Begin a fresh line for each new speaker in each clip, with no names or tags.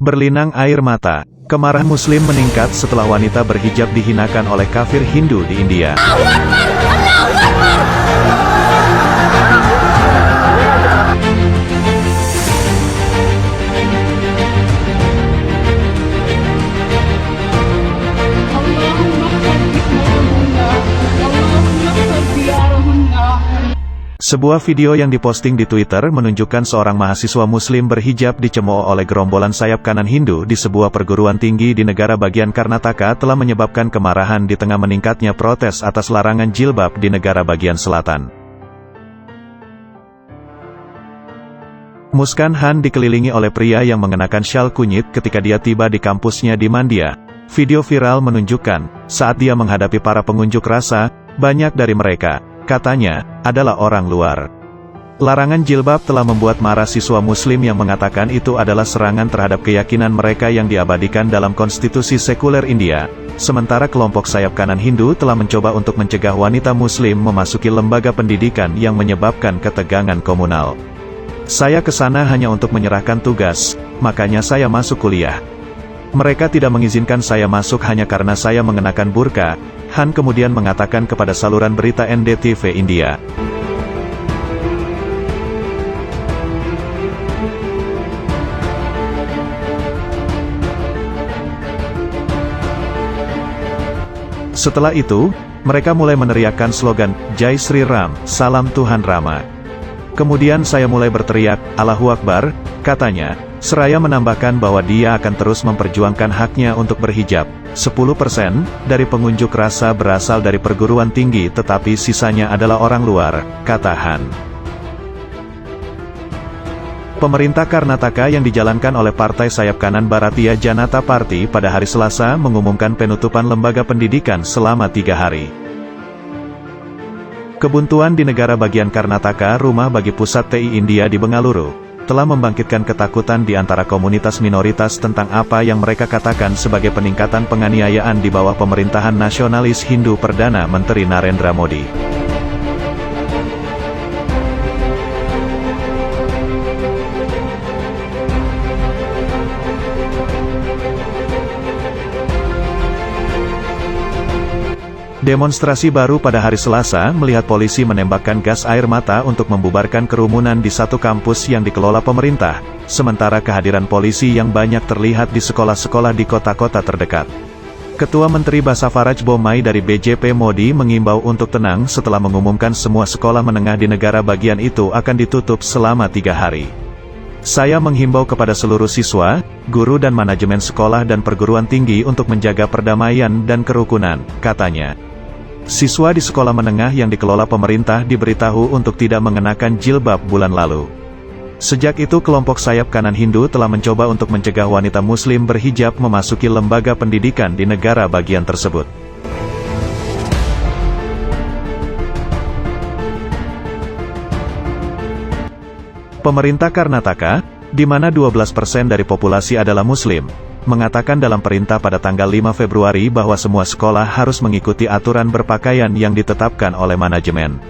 Berlinang air mata, kemarahan Muslim meningkat setelah wanita berhijab dihinakan oleh kafir Hindu di India. Sebuah video yang diposting di Twitter menunjukkan seorang mahasiswa Muslim berhijab dicemooh oleh gerombolan sayap kanan Hindu di sebuah perguruan tinggi di negara bagian Karnataka telah menyebabkan kemarahan di tengah meningkatnya protes atas larangan jilbab di negara bagian selatan. Muskan Han dikelilingi oleh pria yang mengenakan syal kunyit ketika dia tiba di kampusnya di Mandia. Video viral menunjukkan, saat dia menghadapi para pengunjuk rasa, banyak dari mereka, katanya, adalah orang luar. Larangan jilbab telah membuat marah siswa Muslim yang mengatakan itu adalah serangan terhadap keyakinan mereka yang diabadikan dalam konstitusi sekuler India. Sementara kelompok sayap kanan Hindu telah mencoba untuk mencegah wanita Muslim memasuki lembaga pendidikan yang menyebabkan ketegangan komunal. Saya ke sana hanya untuk menyerahkan tugas, makanya saya masuk kuliah. Mereka tidak mengizinkan saya masuk hanya karena saya mengenakan burka, Han kemudian mengatakan kepada saluran berita NDTV India. Setelah itu, mereka mulai meneriakkan slogan, Jai Sri Ram, Salam Tuhan Rama. Kemudian saya mulai berteriak, Allahu Akbar, katanya, seraya menambahkan bahwa dia akan terus memperjuangkan haknya untuk berhijab. 10% dari pengunjuk rasa berasal dari perguruan tinggi tetapi sisanya adalah orang luar, kata Han. Pemerintah Karnataka yang dijalankan oleh Partai Sayap Kanan Bharatiya Janata Party pada hari Selasa mengumumkan penutupan lembaga pendidikan selama 3 hari. Kebuntuan di negara bagian Karnataka, rumah bagi pusat TI India di Bengaluru, telah membangkitkan ketakutan di antara komunitas minoritas tentang apa yang mereka katakan sebagai peningkatan penganiayaan di bawah pemerintahan nasionalis Hindu Perdana Menteri Narendra Modi. Demonstrasi baru pada hari Selasa melihat polisi menembakkan gas air mata untuk membubarkan kerumunan di satu kampus yang dikelola pemerintah, sementara kehadiran polisi yang banyak terlihat di sekolah-sekolah di kota-kota terdekat. Ketua Menteri Basavaraj Bommai dari BJP Modi mengimbau untuk tenang setelah mengumumkan semua sekolah menengah di negara bagian itu akan ditutup selama 3 hari. Saya menghimbau kepada seluruh siswa, guru dan manajemen sekolah dan perguruan tinggi untuk menjaga perdamaian dan kerukunan, katanya. Siswa di sekolah menengah yang dikelola pemerintah diberitahu untuk tidak mengenakan jilbab bulan lalu. Sejak itu kelompok sayap kanan Hindu telah mencoba untuk mencegah wanita Muslim berhijab memasuki lembaga pendidikan di negara bagian tersebut. Pemerintah Karnataka, di mana 12% dari populasi adalah Muslim, mengatakan dalam perintah pada tanggal 5 Februari bahwa semua sekolah harus mengikuti aturan berpakaian yang ditetapkan oleh manajemen.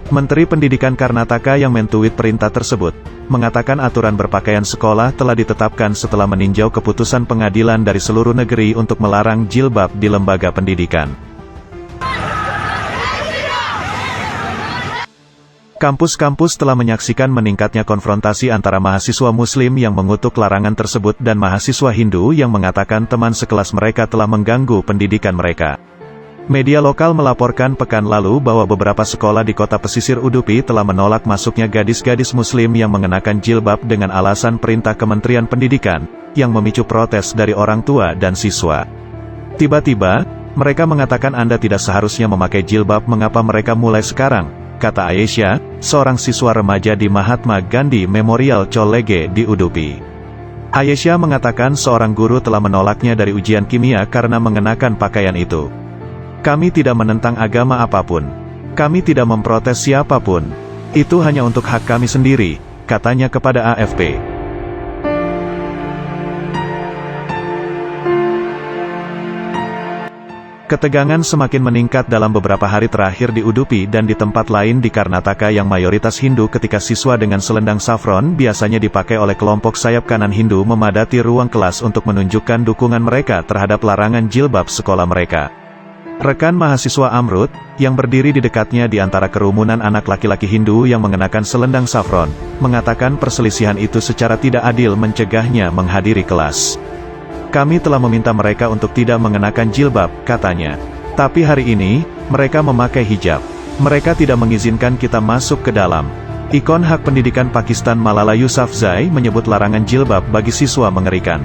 Menteri Pendidikan Karnataka yang mentweet perintah tersebut, mengatakan aturan berpakaian sekolah telah ditetapkan setelah meninjau keputusan pengadilan dari seluruh negeri untuk melarang jilbab di lembaga pendidikan. Kampus-kampus telah menyaksikan meningkatnya konfrontasi antara mahasiswa Muslim yang mengutuk larangan tersebut dan mahasiswa Hindu yang mengatakan teman sekelas mereka telah mengganggu pendidikan mereka. Media lokal melaporkan pekan lalu bahwa beberapa sekolah di kota pesisir Udupi telah menolak masuknya gadis-gadis Muslim yang mengenakan jilbab dengan alasan perintah Kementerian Pendidikan, yang memicu protes dari orang tua dan siswa. Tiba-tiba, mereka mengatakan Anda tidak seharusnya memakai jilbab, mengapa mereka mulai sekarang? Kata Aisyah, seorang siswa remaja di Mahatma Gandhi Memorial College di Udupi. Aisyah mengatakan seorang guru telah menolaknya dari ujian kimia karena mengenakan pakaian itu. Kami tidak menentang agama apapun. Kami tidak memprotes siapapun. Itu hanya untuk hak kami sendiri, katanya kepada AFP. Ketegangan semakin meningkat dalam beberapa hari terakhir di Udupi dan di tempat lain di Karnataka yang mayoritas Hindu ketika siswa dengan selendang saffron biasanya dipakai oleh kelompok sayap kanan Hindu memadati ruang kelas untuk menunjukkan dukungan mereka terhadap larangan jilbab sekolah mereka. Rekan mahasiswa Amrut, yang berdiri di dekatnya di antara kerumunan anak laki-laki Hindu yang mengenakan selendang saffron, mengatakan perselisihan itu secara tidak adil mencegahnya menghadiri kelas. Kami telah meminta mereka untuk tidak mengenakan jilbab, katanya. Tapi hari ini, mereka memakai hijab. Mereka tidak mengizinkan kita masuk ke dalam. Ikon hak pendidikan Pakistan Malala Yousafzai menyebut larangan jilbab bagi siswa mengerikan.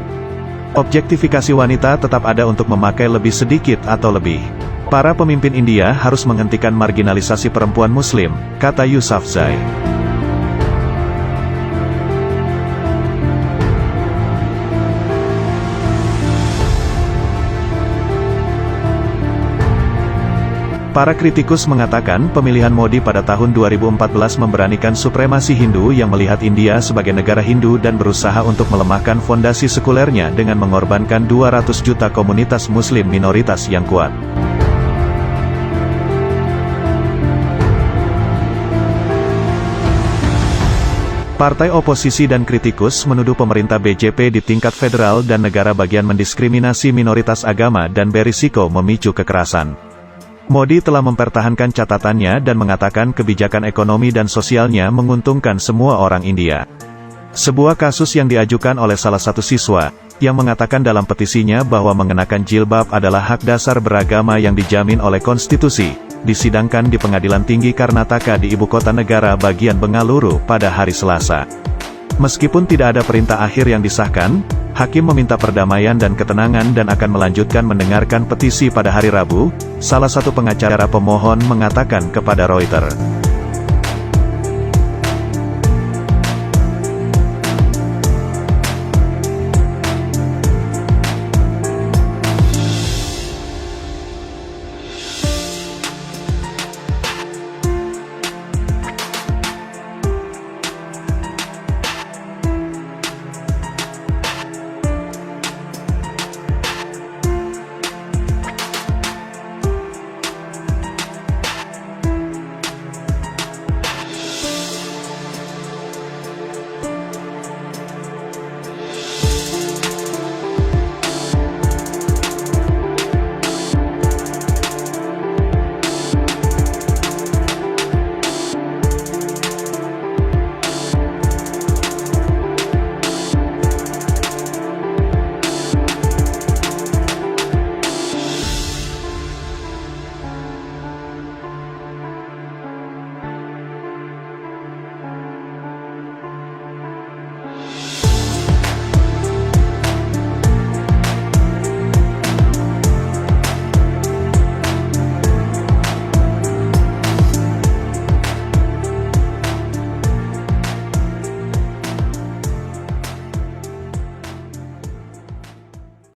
Objektifikasi wanita tetap ada untuk memakai lebih sedikit atau lebih. Para pemimpin India harus menghentikan marginalisasi perempuan Muslim, kata Yousafzai. Para kritikus mengatakan pemilihan Modi pada tahun 2014 memberanikan supremasi Hindu yang melihat India sebagai negara Hindu dan berusaha untuk melemahkan fondasi sekulernya dengan mengorbankan 200 juta komunitas Muslim minoritas yang kuat. Partai oposisi dan kritikus menuduh pemerintah BJP di tingkat federal dan negara bagian mendiskriminasi minoritas agama dan berisiko memicu kekerasan. Modi telah mempertahankan catatannya dan mengatakan kebijakan ekonomi dan sosialnya menguntungkan semua orang India. Sebuah kasus yang diajukan oleh salah satu siswa, yang mengatakan dalam petisinya bahwa mengenakan jilbab adalah hak dasar beragama yang dijamin oleh konstitusi, disidangkan di Pengadilan Tinggi Karnataka di ibu kota negara bagian Bengaluru pada hari Selasa. Meskipun tidak ada perintah akhir yang disahkan, hakim meminta perdamaian dan ketenangan dan akan melanjutkan mendengarkan petisi pada hari Rabu, salah satu pengacara pemohon mengatakan kepada Reuters.